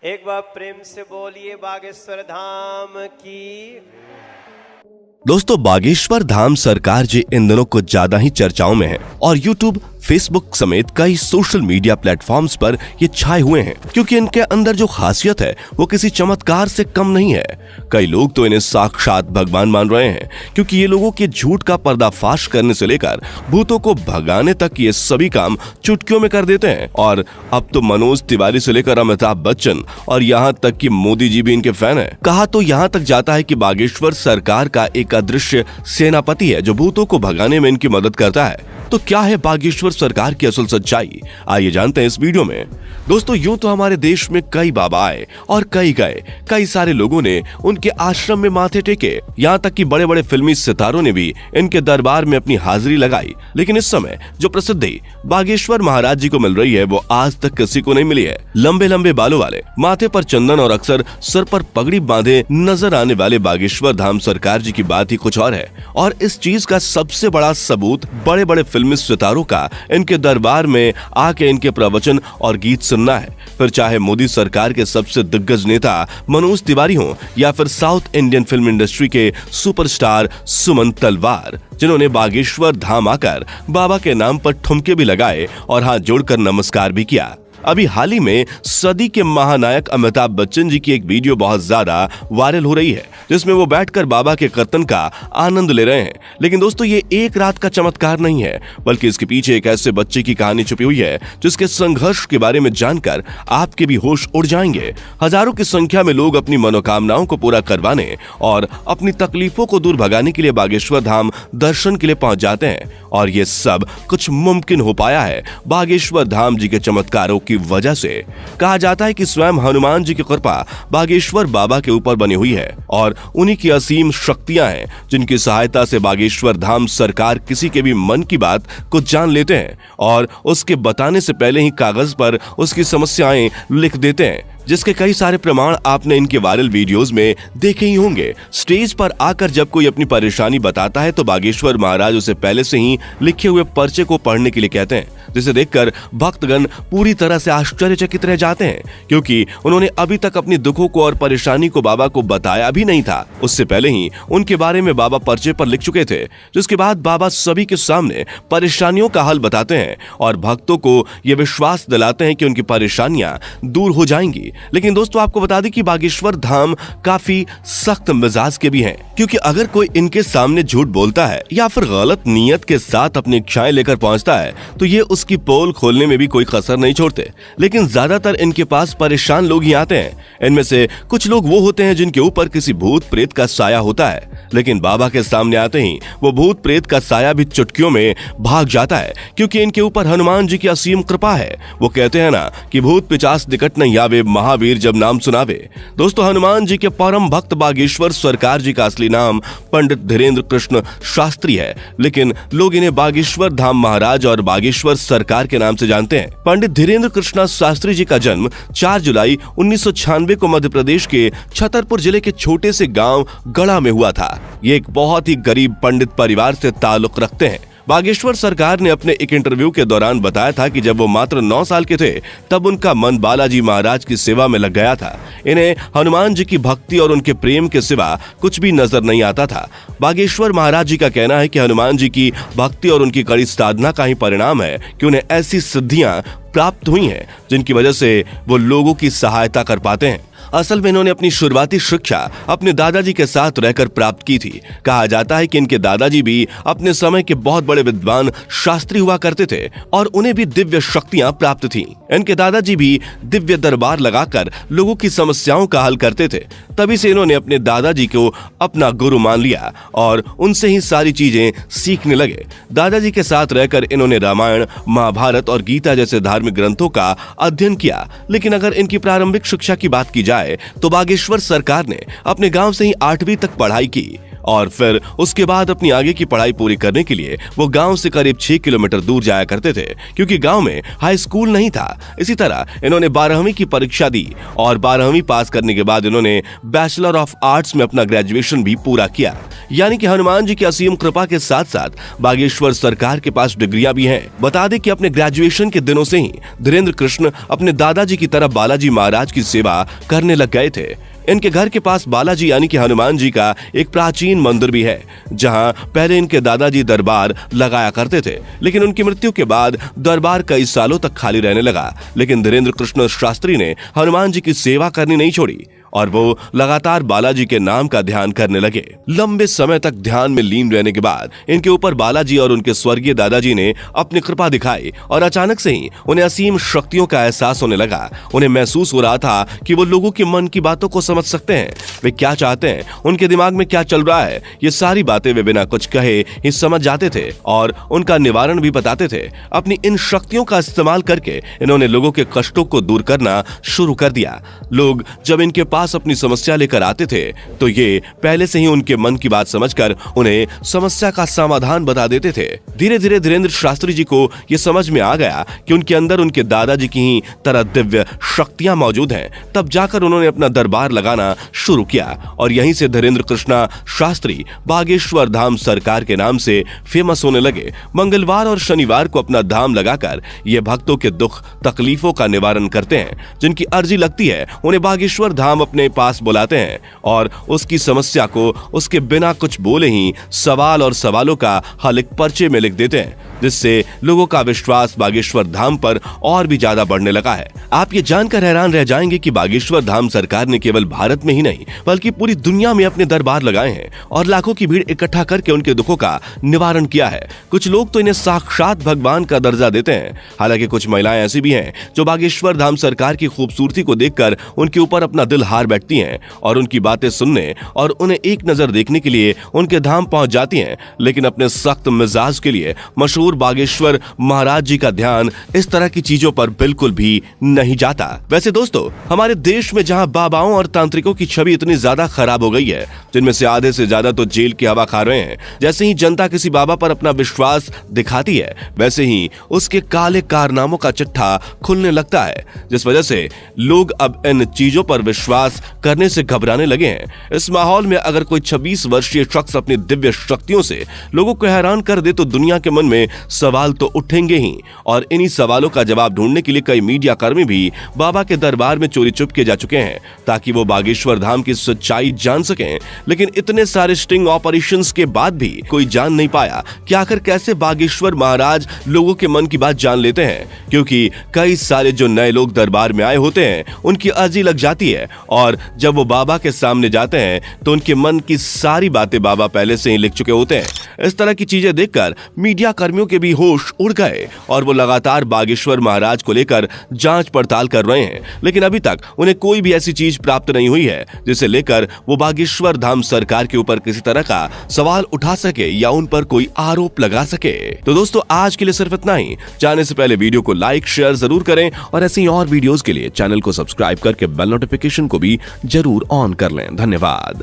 एक बार प्रेम से बोलिए बागेश्वर धाम की। दोस्तों, बागेश्वर धाम सरकार जी इन दिनों कुछ ज्यादा ही चर्चाओं में है और YouTube, फेसबुक समेत कई सोशल मीडिया प्लेटफॉर्म्स पर ये छाए हुए हैं क्योंकि इनके अंदर जो खासियत है वो किसी चमत्कार से कम नहीं है। कई लोग तो इन्हें साक्षात भगवान मान रहे हैं क्योंकि ये लोगों के झूठ का पर्दाफाश करने से लेकर भूतों को भगाने तक ये सभी काम चुटकियों में कर देते हैं। और अब तो मनोज तिवारी से लेकर अमिताभ बच्चन और यहाँ तक कि मोदी जी भी इनके फैन है। कहा तो यहाँ तक जाता है कि बागेश्वर सरकार का एक अदृश्य सेनापति है जो भूतों को भगाने में इनकी मदद करता है। तो क्या है बागेश्वर सरकार की असल सच्चाई, आइए जानते हैं इस वीडियो में। दोस्तों, यूं तो हमारे देश में कई बाबा आए और कई गए, कई सारे लोगों ने उनके आश्रम में माथे टेके, यहाँ तक कि बड़े बड़े फिल्मी सितारों ने भी इनके दरबार में अपनी हाजिरी लगाई। लेकिन इस समय जो प्रसिद्धि बागेश्वर महाराज जी को मिल रही है वो आज तक किसी को नहीं मिली है। लंबे लंबे बालों वाले, माथे पर चंदन और अक्सर सर पर पगड़ी बांधे नजर आने वाले बागेश्वर धाम सरकार जी की बात ही कुछ और है। और इस चीज का सबसे बड़ा सबूत बड़े बड़े फिल्मी सितारों का इनके दरबार में आके इनके प्रवचन और गीत सुनना है। फिर चाहे मोदी सरकार के सबसे दिग्गज नेता मनोज तिवारी हो या फिर साउथ इंडियन फिल्म इंडस्ट्री के सुपरस्टार सुमन तलवार, जिन्होंने बागेश्वर धाम आकर बाबा के नाम पर ठुमके भी लगाए और हाथ जोड़कर नमस्कार भी किया। अभी हाल ही में सदी के महानायक अमिताभ बच्चन जी की एक वीडियो बहुत ज्यादा वायरल हो रही है जिसमें वो बैठकर बाबा के कीर्तन का आनंद ले रहे हैं। लेकिन दोस्तों, ये एक रात का चमत्कार नहीं है बल्कि इसके पीछे एक ऐसे बच्चे की कहानी छुपी हुई है जिसके संघर्ष के बारे में जानकर आपके भी होश उड़ जाएंगे। हजारों की संख्या में लोग अपनी मनोकामनाओं को पूरा करवाने और अपनी तकलीफों को दूर भगाने के लिए बागेश्वर धाम दर्शन के लिए पहुंच जाते हैं और ये सब कुछ मुमकिन हो पाया है बागेश्वर धाम जी के चमत्कारों की वजह से। कहा जाता है कि स्वयं हनुमान जी की कृपा बागेश्वर बाबा के ऊपर बनी हुई है और उन्हीं की असीम शक्तियां हैं जिनकी सहायता से बागेश्वर धाम सरकार किसी के भी मन की बात को जान लेते हैं और उसके बताने से पहले ही कागज पर उसकी समस्याएं लिख देते हैं, जिसके कई सारे प्रमाण आपने इनके वायरल वीडियोस में देखे ही होंगे। स्टेज पर आकर जब कोई अपनी परेशानी बताता है तो बागेश्वर महाराज उसे पहले से ही लिखे हुए पर्चे को पढ़ने के लिए कहते हैं, जिसे देखकर भक्तगण पूरी तरह से आश्चर्यचकित रह जाते हैं क्योंकि उन्होंने अभी तक अपनी दुखों को और परेशानी को बाबा को बताया भी नहीं था। उससे पहले ही उनके बारे में बाबा पर्चे पर लिख चुके थे, जिसके बाद बाबा सभी के सामने परेशानियों का हल बताते हैं और भक्तों को ये विश्वास दिलाते हैं कि उनकी परेशानियां दूर हो जाएंगी। लेकिन दोस्तों, आपको बता दें कि बागेश्वर धाम काफी सख्त मिजाज के भी हैं क्योंकि अगर कोई इनके सामने झूठ बोलता है या फिर गलत नीयत के साथ अपनी इच्छाएं लेकर पहुंचता है तो ये उसकी पोल खोलने में भी कोई कसर नहीं छोड़ते। लेकिन ज्यादातर इनके पास परेशान लोग ही आते हैं। इनमें से कुछ लोग वो होते हैं जिनके ऊपर किसी भूत प्रेत का साया होता है, लेकिन बाबा के सामने आते ही वो भूत प्रेत का साया भी चुटकियों में भाग जाता है क्योंकि इनके ऊपर हनुमान जी की असीम कृपा है। वो कहते हैं ना कि भूत पिचास निकट नहीं आवे, महावीर जब नाम सुनावे। दोस्तों, हनुमान जी के परम भक्त बागेश्वर सरकार जी का असली नाम पंडित धीरेन्द्र कृष्ण शास्त्री है, लेकिन लोग इन्हें बागेश्वर धाम महाराज और बागेश्वर सरकार के नाम से जानते हैं। पंडित धीरेन्द्र कृष्ण शास्त्री जी का जन्म 4 जुलाई 1996 को मध्य प्रदेश के छतरपुर जिले के छोटे से गांव गढ़ा में हुआ था। ये एक बहुत ही गरीब पंडित परिवार से ताल्लुक रखते हैं। बागेश्वर सरकार ने अपने एक इंटरव्यू के दौरान बताया था कि जब वो मात्र 9 साल के थे तब उनका मन बालाजी महाराज की सेवा में लग गया था। इन्हें हनुमान जी की भक्ति और उनके प्रेम के सिवा कुछ भी नजर नहीं आता था। बागेश्वर महाराज जी का कहना है कि हनुमान जी की भक्ति और उनकी कड़ी साधना का ही परिणाम है कि उन्हें ऐसी सिद्धियां प्राप्त हुई हैं जिनकी वजह से वो लोगों की सहायता कर पाते हैं। असल में इन्होंने अपनी शुरुआती शिक्षा अपने दादाजी के साथ रहकर प्राप्त की थी। कहा जाता है कि इनके दादाजी भी अपने समय के बहुत बड़े विद्वान शास्त्री हुआ करते थे और उन्हें भी दिव्य शक्तियां प्राप्त थीं। इनके दादाजी भी दिव्य दरबार लगाकर लोगों की समस्याओं का हल करते थे। तभी से इन्होंने अपने दादाजी को अपना गुरु मान लिया और उनसे ही सारी चीजें सीखने लगे। दादाजी के साथ रहकर इन्होंने रामायण, महाभारत और गीता जैसे धार्मिक ग्रंथों का अध्ययन किया। लेकिन अगर इनकी प्रारंभिक शिक्षा की बात की जाए तो बागेश्वर सरकार ने अपने गांव से ही 8वीं तक पढ़ाई की। और फिर उसके बाद अपनी आगे की पढ़ाई पूरी करने के लिए वो गांव से करीब 6 किलोमीटर दूर जाया करते थे, क्योंकि गांव में हाई स्कूल नहीं था। इसी तरह इन्होंने 12वीं की परीक्षा दी और 12वीं पास करने के बाद इन्होंने बैचलर ऑफ आर्ट्स में अपना ग्रेजुएशन भी पूरा किया। यानी कि हनुमान जी की असीम कृपा के साथ साथ बागेश्वर सरकार के पास डिग्रियां भी हैं। बता दें कि अपने ग्रेजुएशन के दिनों से ही धीरेन्द्र कृष्ण अपने दादाजी की तरह बालाजी महाराज की सेवा करने लग गए थे। इनके घर के पास बालाजी यानी कि हनुमान जी का एक प्राचीन मंदिर भी है, जहां पहले इनके दादाजी दरबार लगाया करते थे, लेकिन उनकी मृत्यु के बाद दरबार कई सालों तक खाली रहने लगा। लेकिन धीरेन्द्र कृष्ण शास्त्री ने हनुमान जी की सेवा करनी नहीं छोड़ी और वो लगातार बालाजी के नाम का ध्यान करने लगे। लंबे समय तक ध्यान में लीन रहने के बाद इनके ऊपर बालाजी और उनके स्वर्गीय दादाजी ने अपनी कृपा दिखाई और अचानक से ही उन्हें असीम शक्तियों का एहसास होने लगा। उन्हें महसूस हो रहा था कि वो लोगों के मन की बातों को समझ सकते हैं, वे क्या चाहते हैं, उनके दिमाग में क्या चल रहा है। ये सारी बातें वे बिना कुछ कहे ही समझ जाते थे और उनका निवारण भी बताते थे। अपनी इन शक्तियों का इस्तेमाल करके इन्होंने लोगों के कष्टों को दूर करना शुरू कर दिया। लोग जब इनके पास अपनी समस्या लेकर आते थे तो ये पहले से ही उनके मन की बात समझकर उन्हें समस्या का समाधान बता देते थे। धीरे धीरे धीरेन्द्र शास्त्री जी को यह समझ में आ गया कि उनके अंदर उनके दादाजी की ही तरह दिव्य शक्तियां मौजूद हैं। तब जाकर उन्होंने अपना दरबार लगाना शुरू किया और यहीं से धीरेन्द्र कृष्णा शास्त्री बागेश्वर धाम सरकार के नाम से फेमस होने लगे। मंगलवार और शनिवार को अपना धाम लगाकर ये भक्तों के दुख तकलीफों का निवारण करते हैं। जिनकी अर्जी लगती है उन्हें बागेश्वर धाम अपने पास बुलाते हैं और उसकी समस्या को उसके बिना कुछ बोले ही सवाल और सवालों का हल एक पर्चे में लिख देते हैं, जिससे लोगों का विश्वास बागेश्वर धाम पर और भी ज्यादा बढ़ने लगा है। आप ये जानकर हैरान रह जाएंगे कि बागेश्वर धाम सरकार ने केवल भारत में ही नहीं बल्कि पूरी दुनिया में अपने दरबार लगाए हैं और लाखों की भीड़ इकट्ठा करके उनके दुखों का निवारण किया है। कुछ लोग तो इन्हें साक्षात भगवान का दर्जा देते हैं। हालांकि कुछ महिलाएं ऐसी भी हैं जो बागेश्वर धाम सरकार की खूबसूरती को देखकर उनके ऊपर अपना दिल हार बैठती हैं और उनकी बातें सुनने और उन्हें एक नजर देखने के लिए उनके धाम पहुंच जाती हैं। लेकिन अपने सख्त मिजाज के लिए मशहूर बागेश्वर महाराज जी का ध्यान इस तरह की चीजों पर बिल्कुल भी नहीं जाता। वैसे दोस्तों, हमारे देश में जहां बाबाओं और तांत्रिकों की छवि इतनी ज्यादा खराब हो गई है, जिनमें से आधे से ज्यादा तो जेल की हवा खा रहे हैं, जैसे ही जनता किसी बाबा पर अपना विश्वास दिखाती है वैसे ही उसके काले कारनामों का चिट्ठा खुलने लगता है, जिस वजह से लोग अब इन चीजों पर विश्वास करने से घबराने लगे हैं। इस माहौल में अगर कोई 26 वर्षीय शख्स अपनी दिव्य शक्तियों से लोगों को हैरान कर दे तो दुनिया के मन में सवाल तो उठेंगे ही, और इन्हीं सवालों का जवाब ढूंढने के लिए कई मीडिया कर्मी भी बाबा के दरबार में चोरी चुपके जा चुके हैं ताकि वो बागेश्वर धाम की सच्चाई जान सकें। लेकिन इतने सारे स्टिंग ऑपरेशंस के बाद भी कोई जान नहीं पाया कि आखिर कैसे बागेश्वर महाराज लोगों के मन की बात जान लेते हैं, क्योंकि कई सारे जो नए लोग दरबार में आए होते हैं उनकी अर्जी लग जाती है और जब वो बाबा के सामने जाते हैं तो उनके मन की सारी बातें बाबा पहले से ही लिख चुके होते हैं। इस तरह की चीजें देखकर मीडिया कर्मियों के भी होश उड़ गए और वो लगातार बागेश्वर महाराज को लेकर जांच पड़ताल कर रहे हैं, लेकिन अभी तक उन्हें कोई भी ऐसी चीज प्राप्त नहीं हुई है जिसे लेकर वो बागेश्वर धाम सरकार के ऊपर किसी तरह का सवाल उठा सके या उन पर कोई आरोप लगा सके। तो दोस्तों, आज के लिए सिर्फ इतना ही। जाने से पहले वीडियो को लाइक शेयर जरूर करें और ऐसे ही और वीडियोस के लिए चैनल को सब्सक्राइब करके बेल नोटिफिकेशन को भी जरूर ऑन कर लें। धन्यवाद।